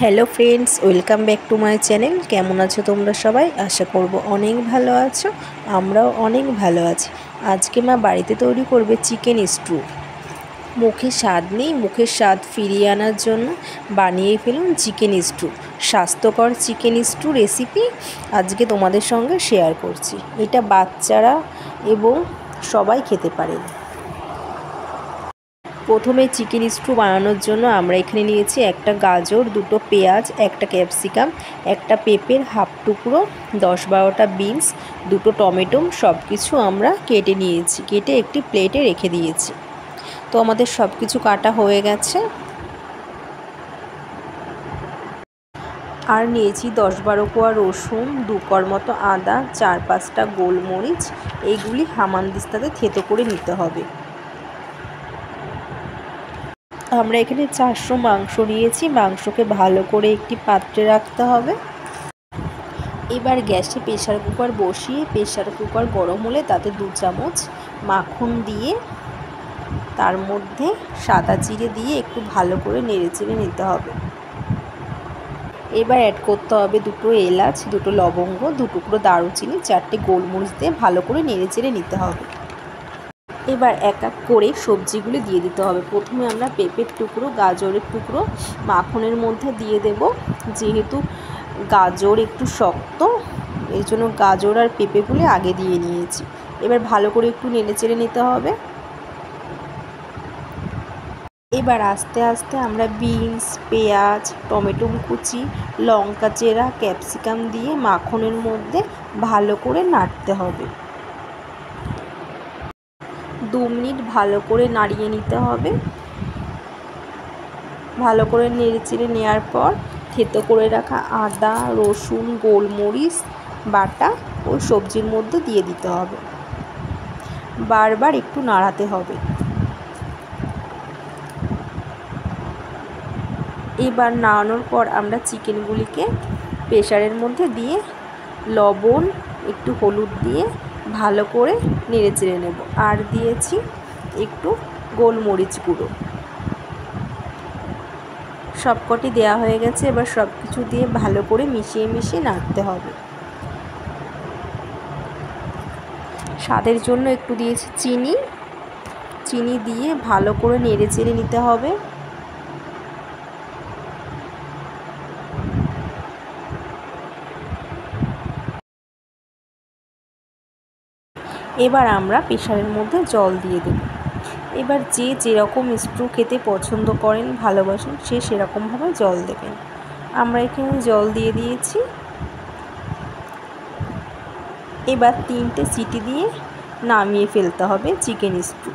Hello friends, welcome back to my channel. কেমন আছো তোমরা সবাই? আশা করব অনেক ভালো আছো। আমরাও অনেক ভালো আছি। আজকে মা বাড়িতে তৈরি করবে চিকেন স্টু। মুখে স্বাদ নেই, মুখের স্বাদ ফিরিয়ে আনার জন্য বানিয়ে ফেলুন চিকেন স্টু। স্বাস্থ্যকর চিকেন স্টু রেসিপি আজকে তোমাদের সঙ্গে শেয়ার করছি। এটা বাচ্চারা এবং সবাই খেতে পারেন। প্রথমে চিকেন স্টু বানানোর জন্য আমরা এখানে নিয়েছি একটা গাজর, দুটো পেঁয়াজ, একটা ক্যাপসিকাম, একটা পেঁপের হাফ টুকরো, 10-12টা বিনস, দুটো টমেটো, সব কিছু আমরা কেটে নিয়েছি। কেটে একটি প্লেটে রেখে দিয়েছি। তো আমাদের সব কিছু কাটা হয়ে গেছে। আর নিয়েছি 10-12 কোয়া রসুন, 2 কোয়ার মতো আদা, 4-5টা গোলমরিচ। এইগুলি হামানদিস্তাতে থেতো করে নিতে হবে। আমরা এখানে 400 মাংস নিয়েছি। মাংসকে ভালো করে একটি পাত্রে রাখতে হবে। এবার গ্যাসে প্রেসার কুকার বসিয়ে প্রেসার কুকার গরম হলে তাতে 2 চামচ মাখন দিয়ে তার মধ্যে সাদা জিরে দিয়ে একটু ভালো করে নেড়েচেড়ে নিতে হবে। এবার অ্যাড করতে হবে 2টো এলাচ, 2টো লবঙ্গ, 2 টুকরো দারুচিনি, 4টে গোলমরিচ দিয়ে ভালো করে নেড়েচেড়ে নিতে হবে। এবার এক এক করে সবজিগুলো দিয়ে দিতে হবে। প্রথমে আমরা পেঁপের টুকরো, গাজরের টুকরো মাখনের মধ্যে দিয়ে দেব। যেহেতু গাজর একটু শক্ত, এই জন্য গাজর আর পেঁপেগুলো আগে দিয়ে নিয়েছি। এবার ভালো করে একটু নেড়েচেড়ে নিতে হবে। এবার আস্তে আস্তে আমরা বিনস, পেঁয়াজ, টমেটো কুচি, লঙ্কা চেরা, ক্যাপসিকাম দিয়ে মাখনের মধ্যে ভালো করে নাড়তে হবে। 2 মিনিট ভালো করে নাড়িয়ে নিতে হবে। ভালো করে নেড়েচেড়ে নেওয়ার পর থেতো করে রাখা আদা, রসুন, গোলমরিচ বাটা ওই সবজির মধ্যে দিয়ে দিতে হবে। বারবার একটু নাড়াতে হবে। এবার নাড়ানোর পর আমরা চিকেনগুলিকে প্রেসারের মধ্যে দিয়ে লবণ, একটু হলুদ দিয়ে ভালো করে নেড়েচেড়ে নেব। আর দিয়েছি একটু গোলমরিচ গুঁড়ো। সবকটি দেওয়া হয়ে গেছে। এবার সব কিছু দিয়ে ভালো করে মিশিয়ে মিশিয়ে নাড়তে হবে। স্বাদের জন্য একটু দিয়েছি চিনি দিয়ে ভালো করে নেড়েচেড়ে নিতে হবে। এবার আমরা প্রেসারের মধ্যে জল দিয়ে দেব। এবার যে যেরকম স্টু খেতে পছন্দ করেন, ভালোবাসেন, সে সেরকমভাবে জল দেবেন। আমরা এখানে জল দিয়ে দিয়েছি। এবার 3টে সিটি দিয়ে নামিয়ে ফেলতে হবে চিকেন স্টু।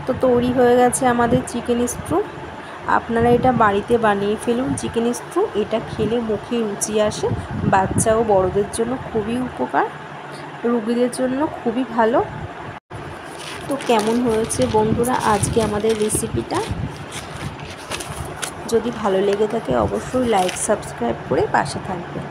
তো তৈরি হয়ে গেছে আমাদের চিকেন স্টু। আপনারা এটা বাড়িতে বানিয়ে ফেলুন চিকেন স্টু। এটা খেলে মুখে রুচি আসে। বাচ্চা ও বড়দের জন্য খুবই উপকার, রোগীদের জন্য খুবই ভালো। তো কেমন হয়েছে বন্ধুরা আজকে আমাদের রেসিপিটা? যদি ভালো লেগে থাকে অবশ্যই লাইক, সাবস্ক্রাইব করে পাশে থাকবেন।